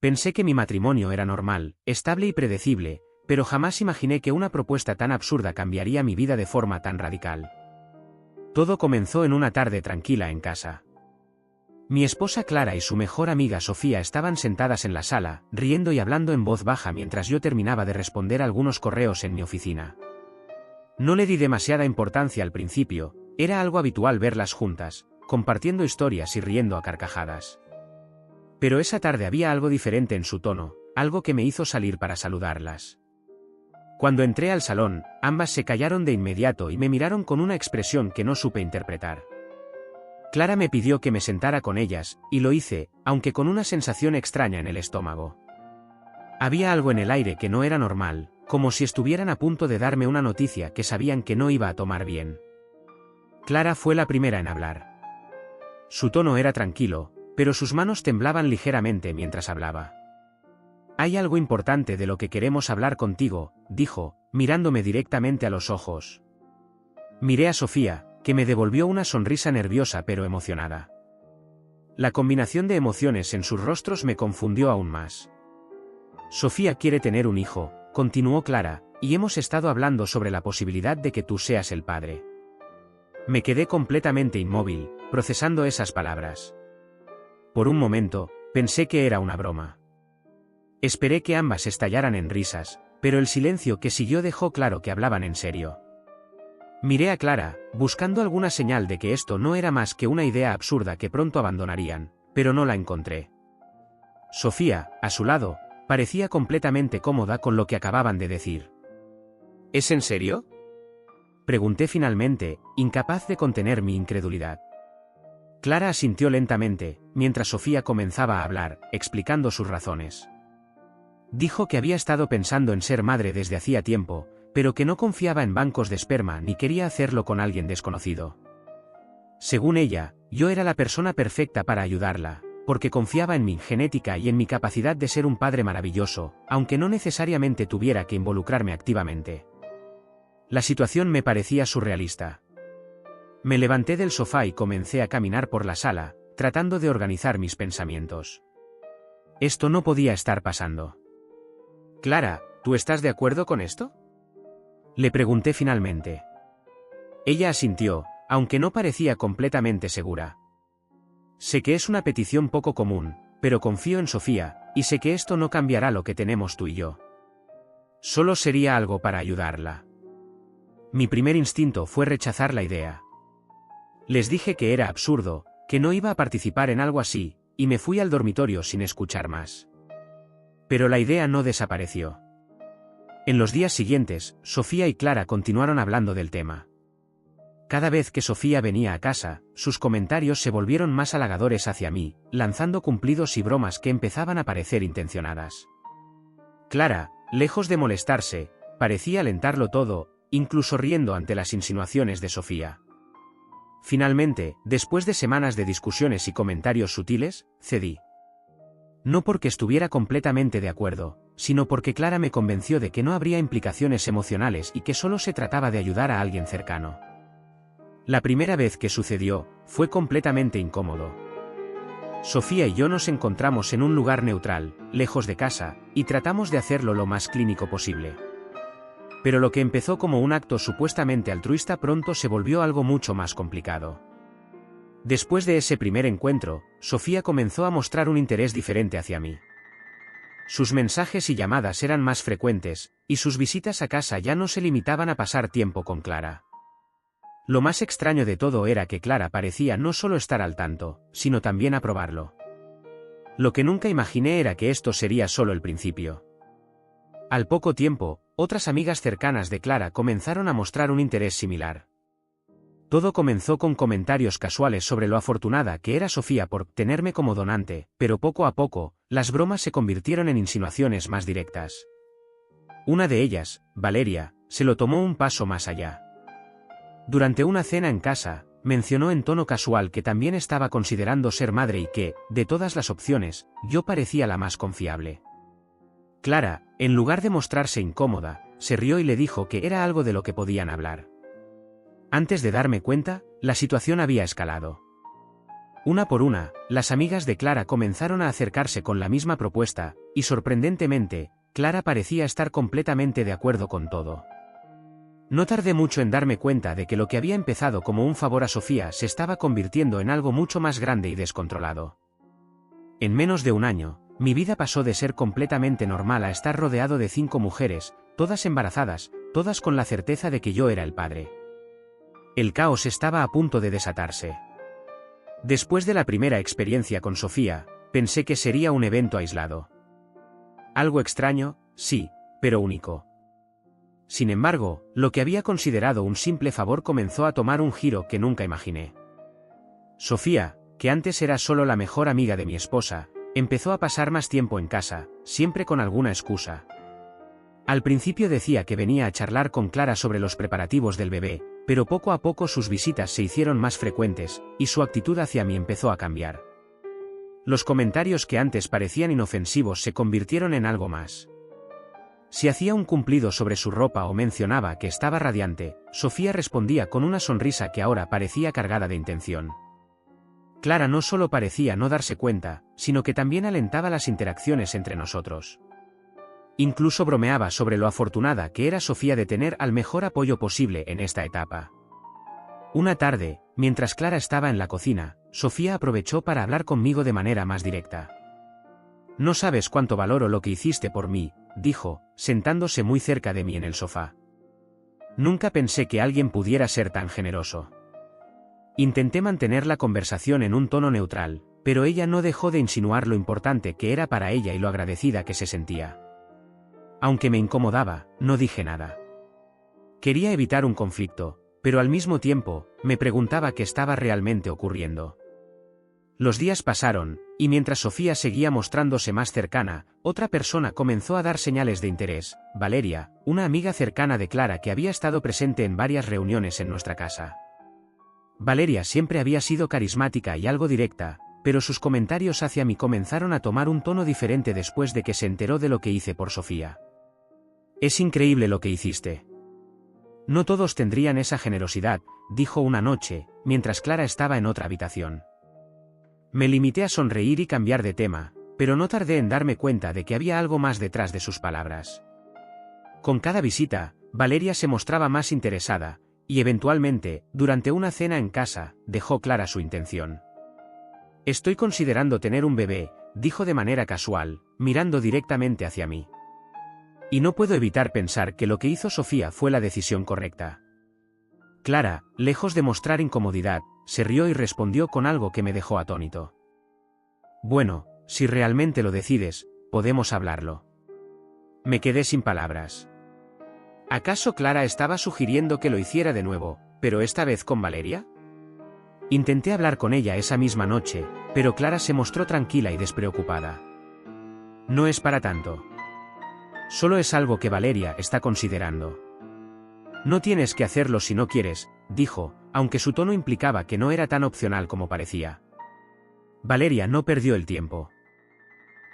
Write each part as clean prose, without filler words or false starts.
Pensé que mi matrimonio era normal, estable y predecible, pero jamás imaginé que una propuesta tan absurda cambiaría mi vida de forma tan radical. Todo comenzó en una tarde tranquila en casa. Mi esposa Clara y su mejor amiga Sofía estaban sentadas en la sala, riendo y hablando en voz baja mientras yo terminaba de responder algunos correos en mi oficina. No le di demasiada importancia al principio, era algo habitual verlas juntas, compartiendo historias y riendo a carcajadas. Pero esa tarde había algo diferente en su tono, algo que me hizo salir para saludarlas. Cuando entré al salón, ambas se callaron de inmediato y me miraron con una expresión que no supe interpretar. Clara me pidió que me sentara con ellas, y lo hice, aunque con una sensación extraña en el estómago. Había algo en el aire que no era normal, como si estuvieran a punto de darme una noticia que sabían que no iba a tomar bien. Clara fue la primera en hablar. Su tono era tranquilo, pero sus manos temblaban ligeramente mientras hablaba. «Hay algo importante de lo que queremos hablar contigo», dijo, mirándome directamente a los ojos. Miré a Sofía, que me devolvió una sonrisa nerviosa pero emocionada. La combinación de emociones en sus rostros me confundió aún más. «Sofía quiere tener un hijo», continuó Clara, «y hemos estado hablando sobre la posibilidad de que tú seas el padre». Me quedé completamente inmóvil, procesando esas palabras. Por un momento, pensé que era una broma. Esperé que ambas estallaran en risas, pero el silencio que siguió dejó claro que hablaban en serio. Miré a Clara, buscando alguna señal de que esto no era más que una idea absurda que pronto abandonarían, pero no la encontré. Sofía, a su lado, parecía completamente cómoda con lo que acababan de decir. ¿Es en serio?, pregunté finalmente, incapaz de contener mi incredulidad. Clara asintió lentamente, mientras Sofía comenzaba a hablar, explicando sus razones. Dijo que había estado pensando en ser madre desde hacía tiempo, pero que no confiaba en bancos de esperma ni quería hacerlo con alguien desconocido. Según ella, yo era la persona perfecta para ayudarla, porque confiaba en mi genética y en mi capacidad de ser un padre maravilloso, aunque no necesariamente tuviera que involucrarme activamente. La situación me parecía surrealista. Me levanté del sofá y comencé a caminar por la sala, tratando de organizar mis pensamientos. Esto no podía estar pasando. «Clara, ¿tú estás de acuerdo con esto?», le pregunté finalmente. Ella asintió, aunque no parecía completamente segura. «Sé que es una petición poco común, pero confío en Sofía, y sé que esto no cambiará lo que tenemos tú y yo. Solo sería algo para ayudarla». Mi primer instinto fue rechazar la idea. Les dije que era absurdo, que no iba a participar en algo así, y me fui al dormitorio sin escuchar más. Pero la idea no desapareció. En los días siguientes, Sofía y Clara continuaron hablando del tema. Cada vez que Sofía venía a casa, sus comentarios se volvieron más halagadores hacia mí, lanzando cumplidos y bromas que empezaban a parecer intencionadas. Clara, lejos de molestarse, parecía alentarlo todo, incluso riendo ante las insinuaciones de Sofía. Finalmente, después de semanas de discusiones y comentarios sutiles, cedí. No porque estuviera completamente de acuerdo, sino porque Clara me convenció de que no habría implicaciones emocionales y que solo se trataba de ayudar a alguien cercano. La primera vez que sucedió, fue completamente incómodo. Sofía y yo nos encontramos en un lugar neutral, lejos de casa, y tratamos de hacerlo lo más clínico posible. Pero lo que empezó como un acto supuestamente altruista pronto se volvió algo mucho más complicado. Después de ese primer encuentro, Sofía comenzó a mostrar un interés diferente hacia mí. Sus mensajes y llamadas eran más frecuentes, y sus visitas a casa ya no se limitaban a pasar tiempo con Clara. Lo más extraño de todo era que Clara parecía no solo estar al tanto, sino también aprobarlo. Lo que nunca imaginé era que esto sería solo el principio. Al poco tiempo, otras amigas cercanas de Clara comenzaron a mostrar un interés similar. Todo comenzó con comentarios casuales sobre lo afortunada que era Sofía por tenerme como donante, pero poco a poco, las bromas se convirtieron en insinuaciones más directas. Una de ellas, Valeria, se lo tomó un paso más allá. Durante una cena en casa, mencionó en tono casual que también estaba considerando ser madre y que, de todas las opciones, yo parecía la más confiable. Clara, en lugar de mostrarse incómoda, se rió y le dijo que era algo de lo que podían hablar. Antes de darme cuenta, la situación había escalado. Una por una, las amigas de Clara comenzaron a acercarse con la misma propuesta, y sorprendentemente, Clara parecía estar completamente de acuerdo con todo. No tardé mucho en darme cuenta de que lo que había empezado como un favor a Sofía se estaba convirtiendo en algo mucho más grande y descontrolado. En menos de un año, mi vida pasó de ser completamente normal a estar rodeado de 5 mujeres, todas embarazadas, todas con la certeza de que yo era el padre. El caos estaba a punto de desatarse. Después de la primera experiencia con Sofía, pensé que sería un evento aislado. Algo extraño, sí, pero único. Sin embargo, lo que había considerado un simple favor comenzó a tomar un giro que nunca imaginé. Sofía, que antes era solo la mejor amiga de mi esposa, empezó a pasar más tiempo en casa, siempre con alguna excusa. Al principio decía que venía a charlar con Clara sobre los preparativos del bebé, pero poco a poco sus visitas se hicieron más frecuentes, y su actitud hacia mí empezó a cambiar. Los comentarios que antes parecían inofensivos se convirtieron en algo más. Si hacía un cumplido sobre su ropa o mencionaba que estaba radiante, Sofía respondía con una sonrisa que ahora parecía cargada de intención. Clara no solo parecía no darse cuenta, sino que también alentaba las interacciones entre nosotros. Incluso bromeaba sobre lo afortunada que era Sofía de tener al mejor apoyo posible en esta etapa. Una tarde, mientras Clara estaba en la cocina, Sofía aprovechó para hablar conmigo de manera más directa. «No sabes cuánto valoro lo que hiciste por mí», dijo, sentándose muy cerca de mí en el sofá. «Nunca pensé que alguien pudiera ser tan generoso». Intenté mantener la conversación en un tono neutral, pero ella no dejó de insinuar lo importante que era para ella y lo agradecida que se sentía. Aunque me incomodaba, no dije nada. Quería evitar un conflicto, pero al mismo tiempo, me preguntaba qué estaba realmente ocurriendo. Los días pasaron, y mientras Sofía seguía mostrándose más cercana, otra persona comenzó a dar señales de interés, Valeria, una amiga cercana de Clara que había estado presente en varias reuniones en nuestra casa. Valeria siempre había sido carismática y algo directa, pero sus comentarios hacia mí comenzaron a tomar un tono diferente después de que se enteró de lo que hice por Sofía. «Es increíble lo que hiciste. No todos tendrían esa generosidad», dijo una noche, mientras Clara estaba en otra habitación. Me limité a sonreír y cambiar de tema, pero no tardé en darme cuenta de que había algo más detrás de sus palabras. Con cada visita, Valeria se mostraba más interesada, y eventualmente, durante una cena en casa, dejó clara su intención. «Estoy considerando tener un bebé», dijo de manera casual, mirando directamente hacia mí. Y no puedo evitar pensar que lo que hizo Sofía fue la decisión correcta. Clara, lejos de mostrar incomodidad, se rió y respondió con algo que me dejó atónito. «Bueno, si realmente lo decides, podemos hablarlo». Me quedé sin palabras. ¿Acaso Clara estaba sugiriendo que lo hiciera de nuevo, pero esta vez con Valeria? Intenté hablar con ella esa misma noche, pero Clara se mostró tranquila y despreocupada. «No es para tanto. Solo es algo que Valeria está considerando». «No tienes que hacerlo si no quieres», dijo, aunque su tono implicaba que no era tan opcional como parecía. Valeria no perdió el tiempo.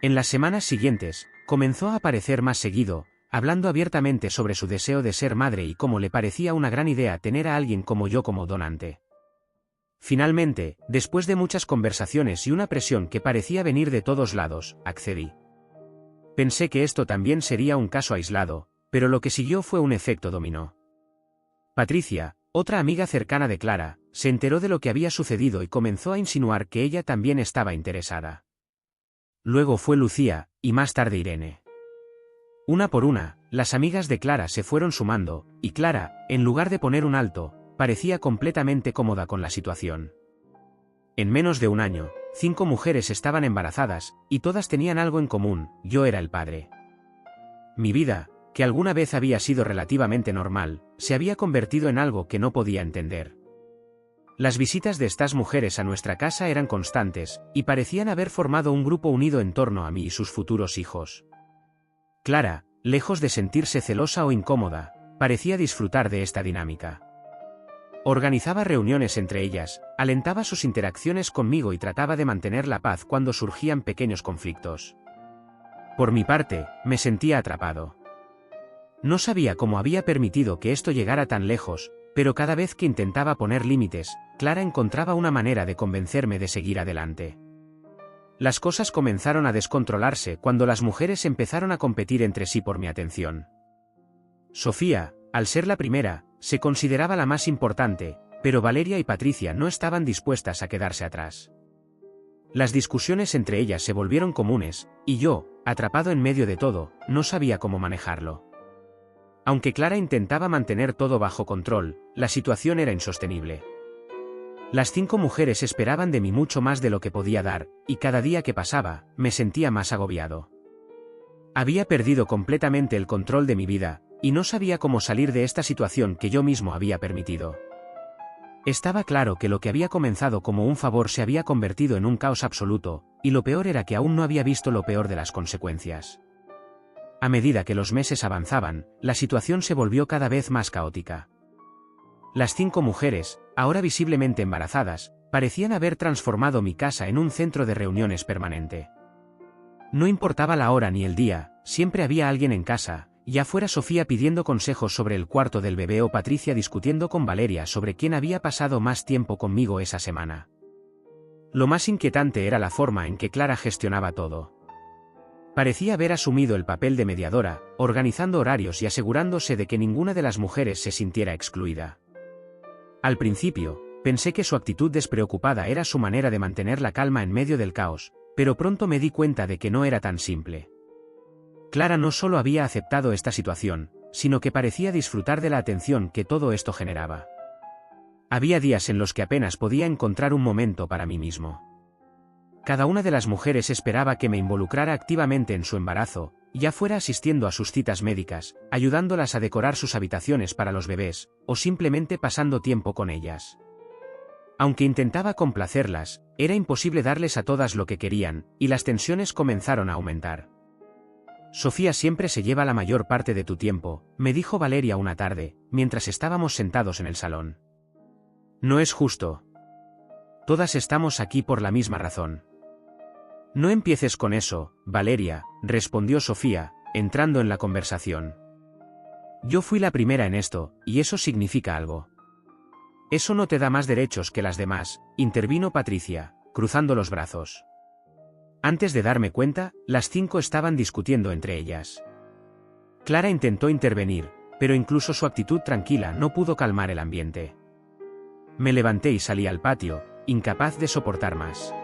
En las semanas siguientes, comenzó a aparecer más seguido, hablando abiertamente sobre su deseo de ser madre y cómo le parecía una gran idea tener a alguien como yo como donante. Finalmente, después de muchas conversaciones y una presión que parecía venir de todos lados, accedí. Pensé que esto también sería un caso aislado, pero lo que siguió fue un efecto dominó. Patricia, otra amiga cercana de Clara, se enteró de lo que había sucedido y comenzó a insinuar que ella también estaba interesada. Luego fue Lucía, y más tarde Irene. Una por una, las amigas de Clara se fueron sumando, y Clara, en lugar de poner un alto, parecía completamente cómoda con la situación. En menos de un año, 5 mujeres estaban embarazadas, y todas tenían algo en común: yo era el padre. Mi vida, que alguna vez había sido relativamente normal, se había convertido en algo que no podía entender. Las visitas de estas mujeres a nuestra casa eran constantes, y parecían haber formado un grupo unido en torno a mí y sus futuros hijos. Clara, lejos de sentirse celosa o incómoda, parecía disfrutar de esta dinámica. Organizaba reuniones entre ellas, alentaba sus interacciones conmigo y trataba de mantener la paz cuando surgían pequeños conflictos. Por mi parte, me sentía atrapado. No sabía cómo había permitido que esto llegara tan lejos, pero cada vez que intentaba poner límites, Clara encontraba una manera de convencerme de seguir adelante. Las cosas comenzaron a descontrolarse cuando las mujeres empezaron a competir entre sí por mi atención. Sofía, al ser la primera, se consideraba la más importante, pero Valeria y Patricia no estaban dispuestas a quedarse atrás. Las discusiones entre ellas se volvieron comunes, y yo, atrapado en medio de todo, no sabía cómo manejarlo. Aunque Clara intentaba mantener todo bajo control, la situación era insostenible. Las 5 mujeres esperaban de mí mucho más de lo que podía dar, y cada día que pasaba, me sentía más agobiado. Había perdido completamente el control de mi vida, y no sabía cómo salir de esta situación que yo mismo había permitido. Estaba claro que lo que había comenzado como un favor se había convertido en un caos absoluto, y lo peor era que aún no había visto lo peor de las consecuencias. A medida que los meses avanzaban, la situación se volvió cada vez más caótica. Las 5 mujeres, ahora visiblemente embarazadas, parecían haber transformado mi casa en un centro de reuniones permanente. No importaba la hora ni el día, siempre había alguien en casa, ya fuera Sofía pidiendo consejos sobre el cuarto del bebé o Patricia discutiendo con Valeria sobre quién había pasado más tiempo conmigo esa semana. Lo más inquietante era la forma en que Clara gestionaba todo. Parecía haber asumido el papel de mediadora, organizando horarios y asegurándose de que ninguna de las mujeres se sintiera excluida. Al principio, pensé que su actitud despreocupada era su manera de mantener la calma en medio del caos, pero pronto me di cuenta de que no era tan simple. Clara no solo había aceptado esta situación, sino que parecía disfrutar de la atención que todo esto generaba. Había días en los que apenas podía encontrar un momento para mí mismo. Cada una de las mujeres esperaba que me involucrara activamente en su embarazo, ya fuera asistiendo a sus citas médicas, ayudándolas a decorar sus habitaciones para los bebés, o simplemente pasando tiempo con ellas. Aunque intentaba complacerlas, era imposible darles a todas lo que querían, y las tensiones comenzaron a aumentar. Sofía siempre se lleva la mayor parte de tu tiempo, me dijo Valeria una tarde, mientras estábamos sentados en el salón. No es justo. Todas estamos aquí por la misma razón. No empieces con eso, Valeria, respondió Sofía, entrando en la conversación. Yo fui la primera en esto, y eso significa algo. Eso no te da más derechos que las demás, intervino Patricia, cruzando los brazos. Antes de darme cuenta, las 5 estaban discutiendo entre ellas. Clara intentó intervenir, pero incluso su actitud tranquila no pudo calmar el ambiente. Me levanté y salí al patio, incapaz de soportar más.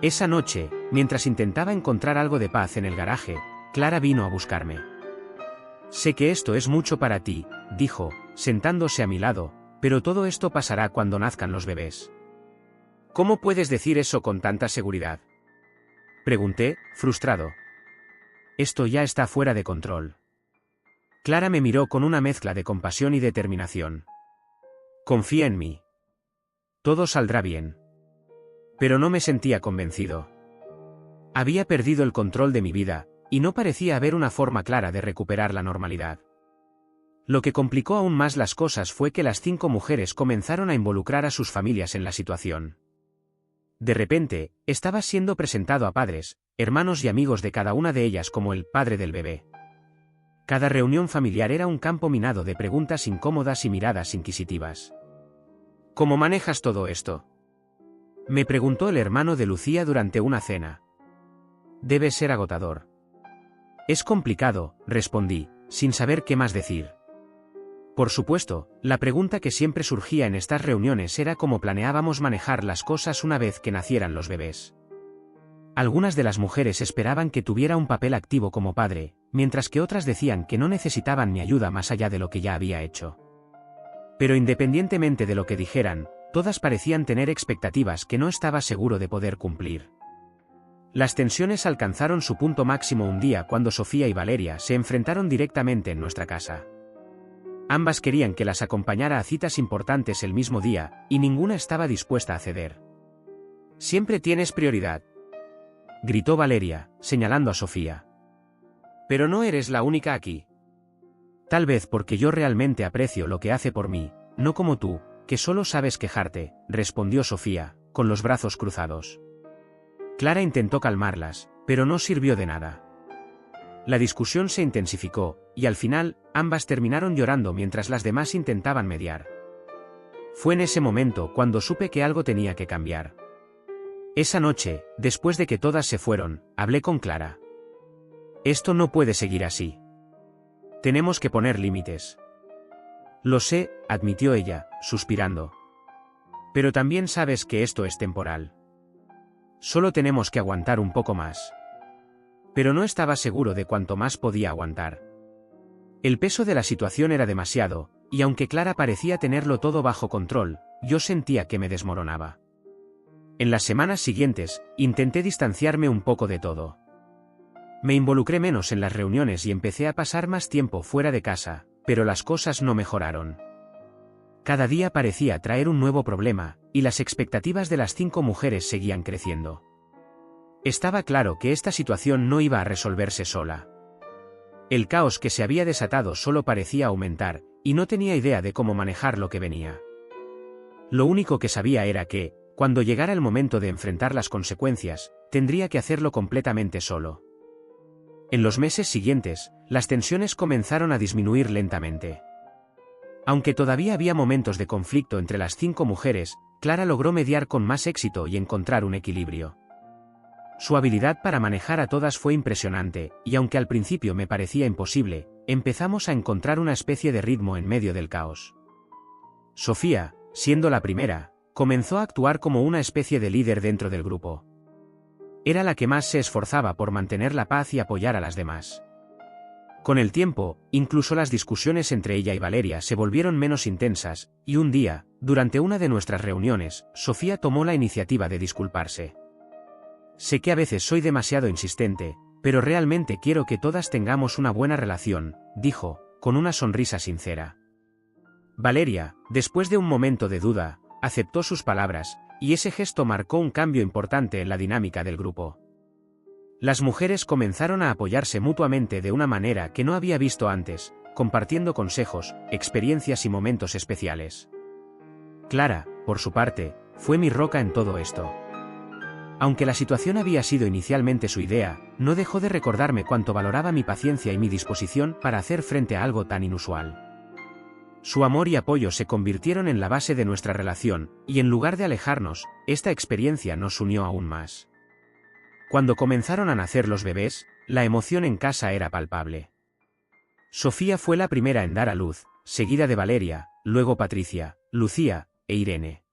Esa noche, mientras intentaba encontrar algo de paz en el garaje, Clara vino a buscarme. Sé que esto es mucho para ti, dijo, sentándose a mi lado, pero todo esto pasará cuando nazcan los bebés. ¿Cómo puedes decir eso con tanta seguridad? Pregunté, frustrado. Esto ya está fuera de control. Clara me miró con una mezcla de compasión y determinación. Confía en mí. Todo saldrá bien. Pero no me sentía convencido. Había perdido el control de mi vida, y no parecía haber una forma clara de recuperar la normalidad. Lo que complicó aún más las cosas fue que las 5 mujeres comenzaron a involucrar a sus familias en la situación. De repente, estaba siendo presentado a padres, hermanos y amigos de cada una de ellas como el padre del bebé. Cada reunión familiar era un campo minado de preguntas incómodas y miradas inquisitivas. ¿Cómo manejas todo esto?, me preguntó el hermano de Lucía durante una cena. Debe ser agotador. Es complicado, respondí, sin saber qué más decir. Por supuesto, la pregunta que siempre surgía en estas reuniones era cómo planeábamos manejar las cosas una vez que nacieran los bebés. Algunas de las mujeres esperaban que tuviera un papel activo como padre, mientras que otras decían que no necesitaban mi ayuda más allá de lo que ya había hecho. Pero independientemente de lo que dijeran, todas parecían tener expectativas que no estaba seguro de poder cumplir. Las tensiones alcanzaron su punto máximo un día cuando Sofía y Valeria se enfrentaron directamente en nuestra casa. Ambas querían que las acompañara a citas importantes el mismo día, y ninguna estaba dispuesta a ceder. Siempre tienes prioridad, gritó Valeria, señalando a Sofía. Pero no eres la única aquí. Tal vez porque yo realmente aprecio lo que hace por mí, no como tú, que solo sabes quejarte, respondió Sofía, con los brazos cruzados. Clara intentó calmarlas, pero no sirvió de nada. La discusión se intensificó, y al final, ambas terminaron llorando mientras las demás intentaban mediar. Fue en ese momento cuando supe que algo tenía que cambiar. Esa noche, después de que todas se fueron, hablé con Clara. Esto no puede seguir así. Tenemos que poner límites. Lo sé, admitió ella, suspirando. Pero también sabes que esto es temporal. Solo tenemos que aguantar un poco más. Pero no estaba seguro de cuánto más podía aguantar. El peso de la situación era demasiado, y aunque Clara parecía tenerlo todo bajo control, yo sentía que me desmoronaba. En las semanas siguientes, intenté distanciarme un poco de todo. Me involucré menos en las reuniones y empecé a pasar más tiempo fuera de casa, pero las cosas no mejoraron. Cada día parecía traer un nuevo problema, y las expectativas de las 5 mujeres seguían creciendo. Estaba claro que esta situación no iba a resolverse sola. El caos que se había desatado solo parecía aumentar, y no tenía idea de cómo manejar lo que venía. Lo único que sabía era que, cuando llegara el momento de enfrentar las consecuencias, tendría que hacerlo completamente solo. En los meses siguientes, las tensiones comenzaron a disminuir lentamente. Aunque todavía había momentos de conflicto entre las 5 mujeres, Clara logró mediar con más éxito y encontrar un equilibrio. Su habilidad para manejar a todas fue impresionante, y aunque al principio me parecía imposible, empezamos a encontrar una especie de ritmo en medio del caos. Sofía, siendo la primera, comenzó a actuar como una especie de líder dentro del grupo. Era la que más se esforzaba por mantener la paz y apoyar a las demás. Con el tiempo, incluso las discusiones entre ella y Valeria se volvieron menos intensas, y un día, durante una de nuestras reuniones, Sofía tomó la iniciativa de disculparse. Sé que a veces soy demasiado insistente, pero realmente quiero que todas tengamos una buena relación, dijo, con una sonrisa sincera. Valeria, después de un momento de duda, aceptó sus palabras, y ese gesto marcó un cambio importante en la dinámica del grupo. Las mujeres comenzaron a apoyarse mutuamente de una manera que no había visto antes, compartiendo consejos, experiencias y momentos especiales. Clara, por su parte, fue mi roca en todo esto. Aunque la situación había sido inicialmente su idea, no dejó de recordarme cuánto valoraba mi paciencia y mi disposición para hacer frente a algo tan inusual. Su amor y apoyo se convirtieron en la base de nuestra relación, y en lugar de alejarnos, esta experiencia nos unió aún más. Cuando comenzaron a nacer los bebés, la emoción en casa era palpable. Sofía fue la primera en dar a luz, seguida de Valeria, luego Patricia, Lucía, e Irene.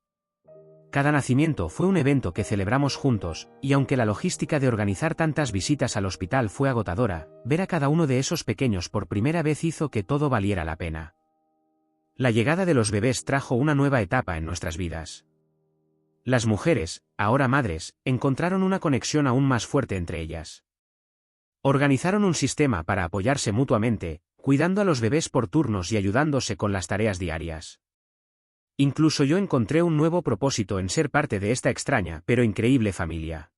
Cada nacimiento fue un evento que celebramos juntos, y aunque la logística de organizar tantas visitas al hospital fue agotadora, ver a cada uno de esos pequeños por primera vez hizo que todo valiera la pena. La llegada de los bebés trajo una nueva etapa en nuestras vidas. Las mujeres, ahora madres, encontraron una conexión aún más fuerte entre ellas. Organizaron un sistema para apoyarse mutuamente, cuidando a los bebés por turnos y ayudándose con las tareas diarias. Incluso yo encontré un nuevo propósito en ser parte de esta extraña pero increíble familia.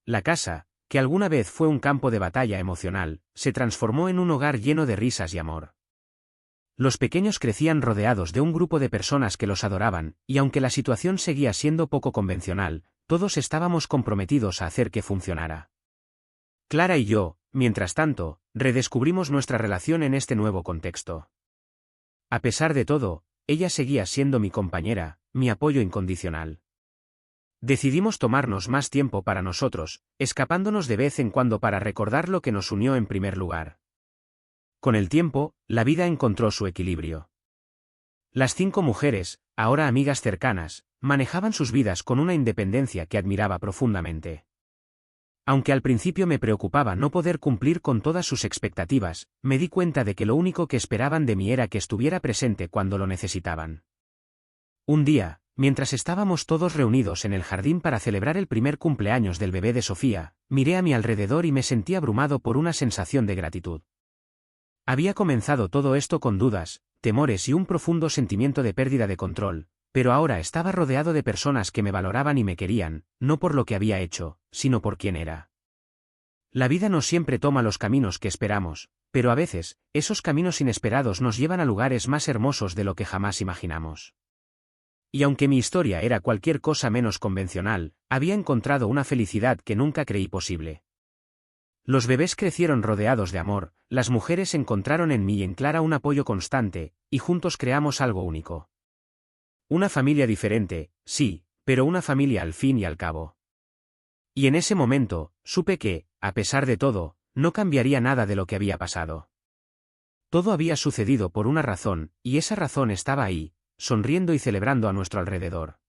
La casa, que alguna vez fue un campo de batalla emocional, se transformó en un hogar lleno de risas y amor. Los pequeños crecían rodeados de un grupo de personas que los adoraban, y aunque la situación seguía siendo poco convencional, todos estábamos comprometidos a hacer que funcionara. Clara y yo, mientras tanto, redescubrimos nuestra relación en este nuevo contexto. A pesar de todo, ella seguía siendo mi compañera, mi apoyo incondicional. Decidimos tomarnos más tiempo para nosotros, escapándonos de vez en cuando para recordar lo que nos unió en primer lugar. Con el tiempo, la vida encontró su equilibrio. Las 5 mujeres, ahora amigas cercanas, manejaban sus vidas con una independencia que admiraba profundamente. Aunque al principio me preocupaba no poder cumplir con todas sus expectativas, me di cuenta de que lo único que esperaban de mí era que estuviera presente cuando lo necesitaban. Un día, mientras estábamos todos reunidos en el jardín para celebrar el primer cumpleaños del bebé de Sofía, miré a mi alrededor y me sentí abrumado por una sensación de gratitud. Había comenzado todo esto con dudas, temores y un profundo sentimiento de pérdida de control, pero ahora estaba rodeado de personas que me valoraban y me querían, no por lo que había hecho, sino por quién era. La vida no siempre toma los caminos que esperamos, pero a veces, esos caminos inesperados nos llevan a lugares más hermosos de lo que jamás imaginamos. Y aunque mi historia era cualquier cosa menos convencional, había encontrado una felicidad que nunca creí posible. Los bebés crecieron rodeados de amor, las mujeres encontraron en mí y en Clara un apoyo constante, y juntos creamos algo único. Una familia diferente, sí, pero una familia al fin y al cabo. Y en ese momento, supe que, a pesar de todo, no cambiaría nada de lo que había pasado. Todo había sucedido por una razón, y esa razón estaba ahí, sonriendo y celebrando a nuestro alrededor.